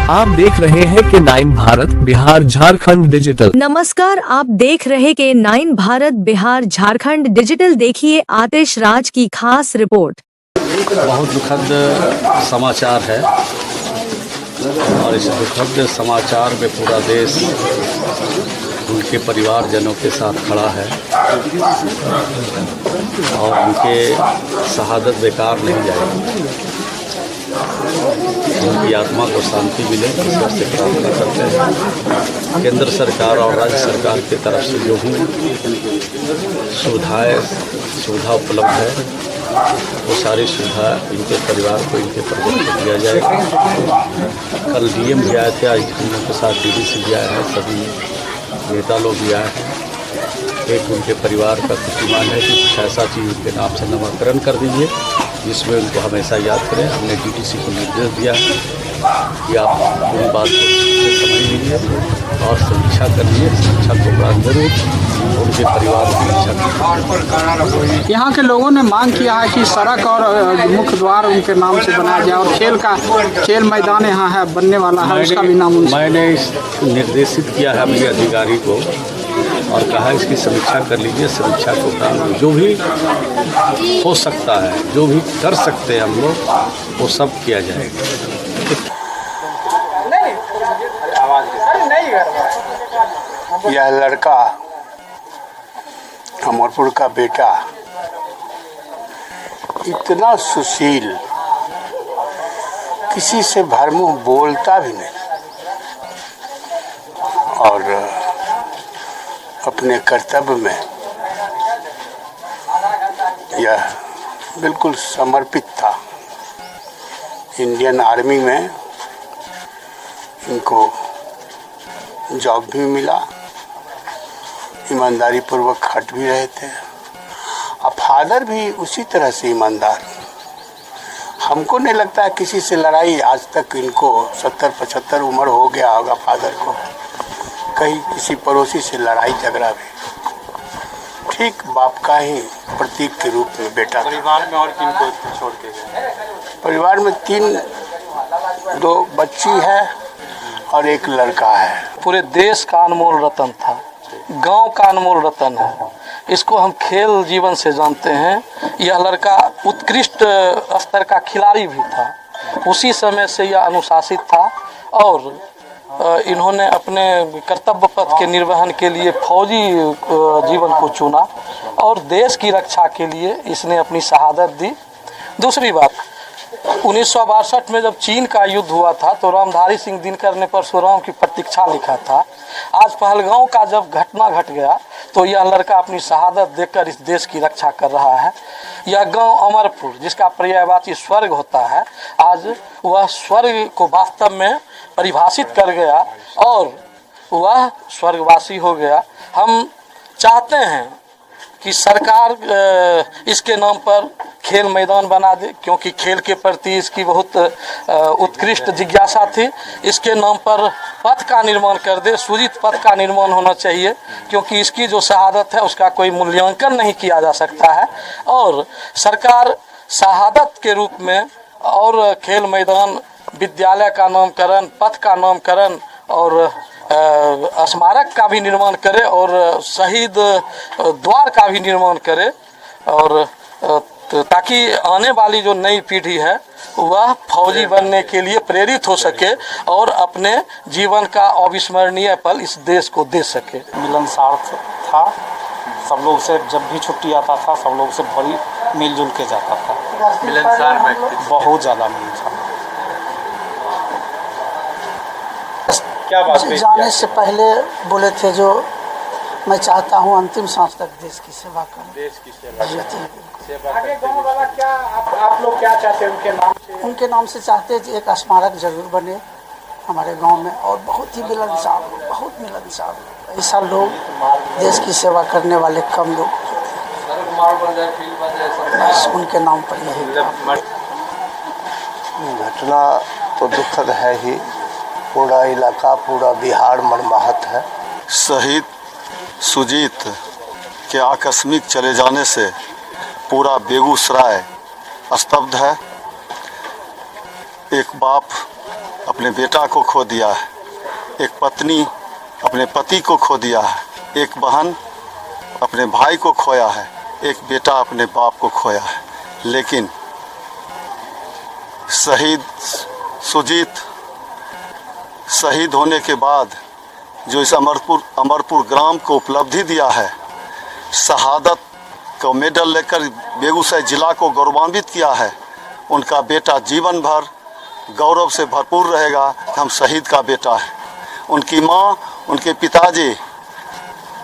आप देख रहे हैं के 9 भारत बिहार झारखंड डिजिटल। नमस्कार, आप देख रहे के 9 भारत बिहार झारखंड डिजिटल। देखिए आतिश राज की खास रिपोर्ट। बहुत दुखद समाचार है और इस दुखद समाचार में पूरा देश उनके परिवारजनों के साथ खड़ा है और उनके शहादत बेकार नहीं जाएगी। उनकी आत्मा को शांति मिले, ईश्वर से प्रार्थना करते हैं। केंद्र सरकार और राज्य सरकार की तरफ से जो भी सुविधा उपलब्ध है वो सारी सुविधा इनके परिवार को, इनके परिवार को दिया जाएगा। कल DM भी आए थे, आज हम लोग के साथ DDC भी आए हैं, सभी नेता लोग भी आए हैं। एक उनके परिवार का प्रतिमान है कि कुछ ऐसा चीज़ उनके नाम से नामकरण कर दीजिए जिसमें उनको हमेशा याद करें। हमने DDC को निर्देश दिया है कि आप पूरी बात को समझ लीजिए और समीक्षा कर लीजिए। समीक्षा के उपरांत जरूर उनके परिवार की रक्षा। यहाँ के लोगों ने मांग किया है कि सड़क और मुख्य द्वार उनके नाम से बनाया जाए और खेल मैदान यहाँ है बनने वाला है, उसका भी नाम मैंने निर्देशित किया है अपने अधिकारी को और कहा इसकी समीक्षा कर लीजिए। समीक्षा के उपरांत जो भी हो सकता है, जो भी कर सकते हैं हम लोग, वो सब किया जाएगा। यह लड़का अमरपुर का बेटा इतना सुशील, किसी से भरमुख बोलता भी नहीं और अपने कर्तव्य में यह बिल्कुल समर्पित था। इंडियन आर्मी में इनको जॉब भी मिला, ईमानदारी पूर्वक खट भी रहे थे और फादर भी उसी तरह से ईमानदार। हमको नहीं लगता है किसी से लड़ाई, आज तक इनको 70-75 उम्र हो गया होगा फादर को, कहीं किसी पड़ोसी से लड़ाई झगड़ा भी। ठीक बाप का ही प्रतीक के रूप में बेटा। परिवार में और किन को छोड़ के गए? परिवार में 2 बच्ची है और एक लड़का है। पूरे देश का अनमोल रतन था, गांव का अनमोल रतन है। इसको हम खेल जीवन से जानते हैं। यह लड़का उत्कृष्ट स्तर का खिलाड़ी भी था। उसी समय से यह अनुशासित था और इन्होंने अपने कर्तव्य पथ के निर्वहन के लिए फौजी जीवन को चुना और देश की रक्षा के लिए इसने अपनी शहादत दी। दूसरी बात, 1962 में जब चीन का युद्ध हुआ था तो रामधारी सिंह दिनकर ने परशुराम की प्रतीक्षा लिखा था। आज पहलगांव का जब घटना घट गया तो यह लड़का अपनी शहादत देकर इस देश की रक्षा कर रहा है। यह गांव अमरपुर, जिसका पर्यायवाची स्वर्ग होता है, आज वह स्वर्ग को वास्तव में परिभाषित कर गया और वह स्वर्गवासी हो गया। हम चाहते हैं कि सरकार इसके नाम पर खेल मैदान बना दे, क्योंकि खेल के प्रति इसकी बहुत उत्कृष्ट जिज्ञासा थी। इसके नाम पर पथ का निर्माण कर दे, सूजित पथ का निर्माण होना चाहिए, क्योंकि इसकी जो शहादत है उसका कोई मूल्यांकन नहीं किया जा सकता है। और सरकार शहादत के रूप में और खेल मैदान, विद्यालय का नामकरण, पथ का नामकरण और स्मारक का भी निर्माण करे और शहीद द्वार का भी निर्माण करे और तो ताकि आने वाली जो नई पीढ़ी है वह फौजी बनने के लिए प्रेरित हो सके और अपने जीवन का अविस्मरणीय पल इस देश को दे सके। मिलनसार था, सब लोग से जब भी छुट्टी आता था सब लोग से बड़ी मिलजुल के जाता था। मिलनसार व्यक्ति, बहुत ज़्यादा मिलनसार। क्या बात हुई? जाने से पहले बोले थे जो मैं चाहता हूं अंतिम सांस तक देश की सेवा करूं। देश की सेवा आगे गाँव वाला क्या आप लोग क्या चाहते हैं उनके नाम से? उनके नाम से चाहते हैं कि एक स्मारक जरूर बने हमारे गांव में, और बहुत ही मिलनसार लोग, बहुत मिलनसार लोग। ऐसा लोग देश की सेवा करने वाले कम लोग, बस उनके नाम पर यही घटना तो दुखद है ही, पूरा इलाका पूरा बिहार मर्माहत है। शहीद सुजीत के आकस्मिक चले जाने से पूरा बेगूसराय स्तब्ध है। एक बाप अपने बेटा को खो दिया है, एक पत्नी अपने पति को खो दिया है, एक बहन अपने भाई को खोया है, एक बेटा अपने बाप को खोया है। लेकिन शहीद सुजीत शहीद होने के बाद जो इस अमरपुर ग्राम को उपलब्धि दिया है, शहादत को मेडल लेकर बेगूसराय जिला को गौरवान्वित किया है, उनका बेटा जीवन भर गौरव से भरपूर रहेगा कि हम शहीद का बेटा है। उनकी माँ, उनके पिताजी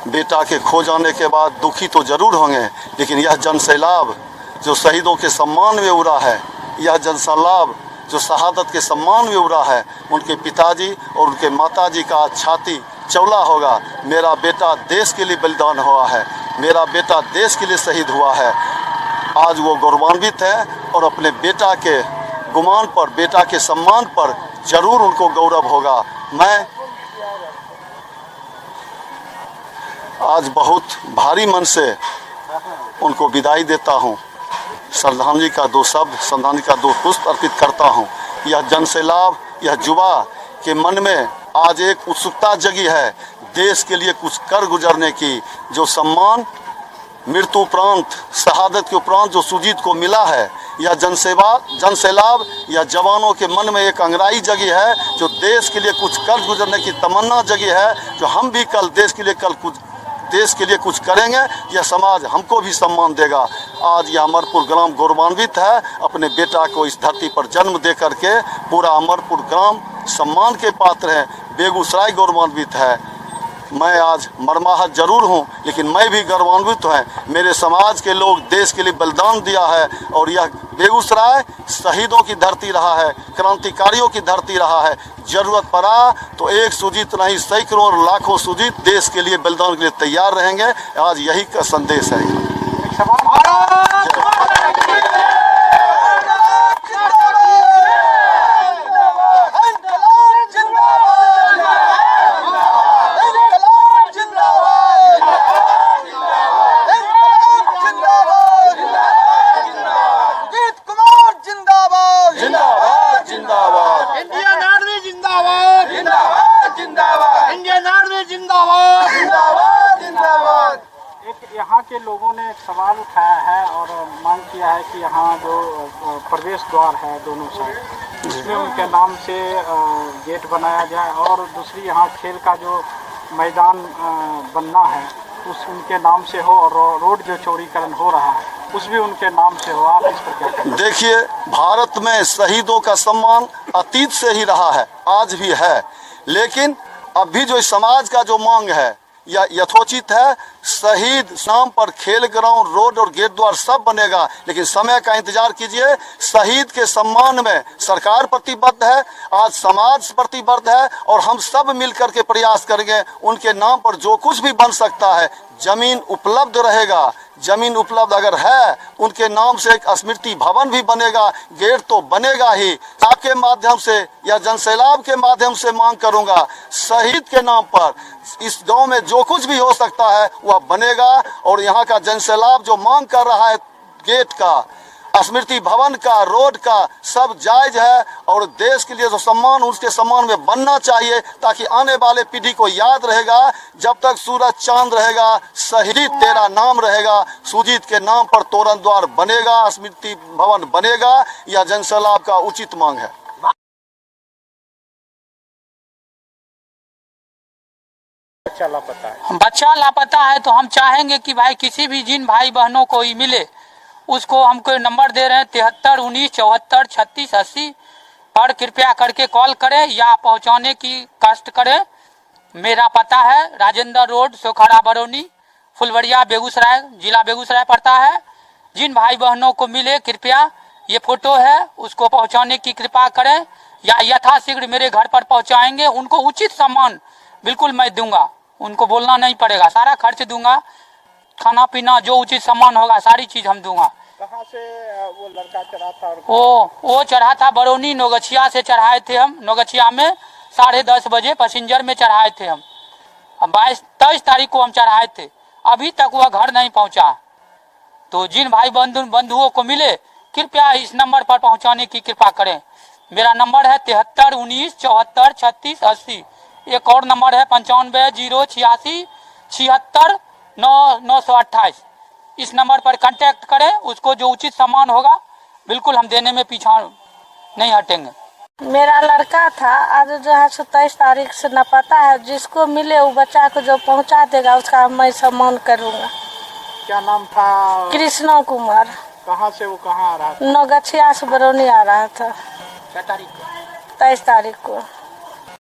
बेटा के खो जाने के बाद दुखी तो जरूर होंगे, लेकिन यह जनसैलाब जो शहीदों के सम्मान में उड़ा है, यह जनसैलाब जो शहादत के सम्मान में उड़ा है, उनके पिताजी और उनके माताजी का छाती चौड़ा होगा। मेरा बेटा देश के लिए बलिदान हुआ है, मेरा बेटा देश के लिए शहीद हुआ है। आज वो गौरवान्वित है और अपने बेटा के गुमान पर, बेटा के सम्मान पर जरूर उनको गौरव होगा। मैं आज बहुत भारी मन से उनको विदाई देता हूँ। श्रद्धांजलि का दो शब्द, श्रद्धांजलि का दो पुष्प अर्पित करता हूँ। यह जनसैलाब, यह युवा के मन में आज एक उत्सुकता जगी है देश के लिए कुछ कर गुजरने की। जो सम्मान मृत्यु उपरांत, शहादत के उपरांत जो सुजीत को मिला है, यह जनसैलाब या जवानों के मन में एक अंगराई जगी है, जो देश के लिए कुछ कर गुजरने की तमन्ना जगी है, जो हम भी कल देश के लिए कुछ करेंगे, यह समाज हमको भी सम्मान देगा। आज यह अमरपुर ग्राम गौरवान्वित है अपने बेटा को इस धरती पर जन्म दे करके। पूरा अमरपुर ग्राम सम्मान के पात्र है, बेगूसराय गौरवान्वित है। मैं आज मर्माहत जरूर हूँ, लेकिन मैं भी गौरवान्वित हूँ। मेरे समाज के लोग देश के लिए बलिदान दिया है और यह बेगूसराय शहीदों की धरती रहा है, क्रांतिकारियों की धरती रहा है। जरूरत पड़ा तो एक सुजीत नहीं, सैकड़ों और लाखों सुजीत देश के लिए बलिदान के लिए तैयार रहेंगे। आज यही का संदेश है। यहाँ के लोगों ने एक सवाल उठाया है और मांग किया है कि यहाँ जो प्रवेश द्वार है दोनों साइड, उसमें उनके नाम से गेट बनाया जाए, और दूसरी यहाँ खेल का जो मैदान बनना है उस उनके नाम से हो, और रोड जो चौड़ीकरण हो रहा है उस भी उनके नाम से हो। आप इस पर क्या कहते हैं? देखिए, भारत में शहीदों का सम्मान अतीत से ही रहा है, आज भी है, लेकिन अभी जो समाज का जो मांग है या यथोचित है। शहीद नाम पर खेल ग्राउंड, रोड और गेट द्वार सब बनेगा, लेकिन समय का इंतजार कीजिए। शहीद के सम्मान में सरकार प्रतिबद्ध है, आज समाज प्रतिबद्ध है, और हम सब मिलकर के प्रयास करेंगे। उनके नाम पर जो कुछ भी बन सकता है, जमीन उपलब्ध रहेगा, जमीन उपलब्ध अगर है, उनके नाम से एक स्मृति भवन भी बनेगा, गेट तो बनेगा ही। आपके माध्यम से या जनसैलाब के माध्यम से मांग करूंगा, शहीद के नाम पर इस गांव में जो कुछ भी हो सकता है वह बनेगा। और यहाँ का जनसैलाब जो मांग कर रहा है गेट का, स्मृति भवन का, रोड का सब जायज है और देश के लिए जो सम्मान उसके सम्मान में बनना चाहिए, ताकि आने वाले पीढ़ी को याद रहेगा जब तक सूरज चांद रहेगा शहीद तेरा नाम रहेगा, सुजीत के नाम पर तोरण द्वार बनेगा, स्मृति भवन बनेगा। यह जनसैलाब का उचित मांग है। बच्चा लापता है तो हम चाहेंगे कि भाई किसी भी जिन भाई बहनों को ही मिले उसको हमको नंबर दे रहे हैं 73 19 74 36 80 पर कृपया करके कॉल करें या पहुंचाने की कष्ट करें। मेरा पता है राजेंद्र रोड, सोखड़ा बरौनी, फुलवरिया, बेगूसराय, जिला बेगूसराय पड़ता है। जिन भाई बहनों को मिले कृपया ये फोटो है उसको पहुंचाने की कृपा करें या यथाशीघ्र मेरे घर पर पहुंचाएंगे। उनको उचित सम्मान बिल्कुल मैं दूंगा, उनको बोलना नहीं पड़ेगा, सारा खर्च दूंगा, खाना पीना जो उचित सामान होगा सारी चीज हम दूंगा। कहाँ से वो लड़का चढ़ा था? वो चढ़ा था बरौनी, नौगछिया से चढ़ाए थे हम। नौगछिया में 10:30 बजे पैसेंजर में चढ़ाए थे हम। 23 तारीख को हम चढ़ाए थे, अभी तक वह घर नहीं पहुंचा। तो जिन भाई बंधुओं को मिले कृपया इस नंबर पर पहुंचाने की कृपा करें। मेरा नंबर है 73 19 74 36 80। एक और नंबर है 95 086 76 928। इस नंबर पर कांटेक्ट करें, उसको जो उचित सामान होगा बिल्कुल हम देने में पीछा नहीं हटेंगे। मेरा लड़का था, आज जो है 27 तारीख से न पता है, जिसको मिले वो बच्चा को जो पहुंचा देगा उसका मैं सम्मान करूंगा। क्या नाम था? कृष्णा कुमार। कहाँ से वो कहाँ आ रहा था? नौगछिया से बरौनी आ रहा था। क्या तारीख को? 23 तारीख को।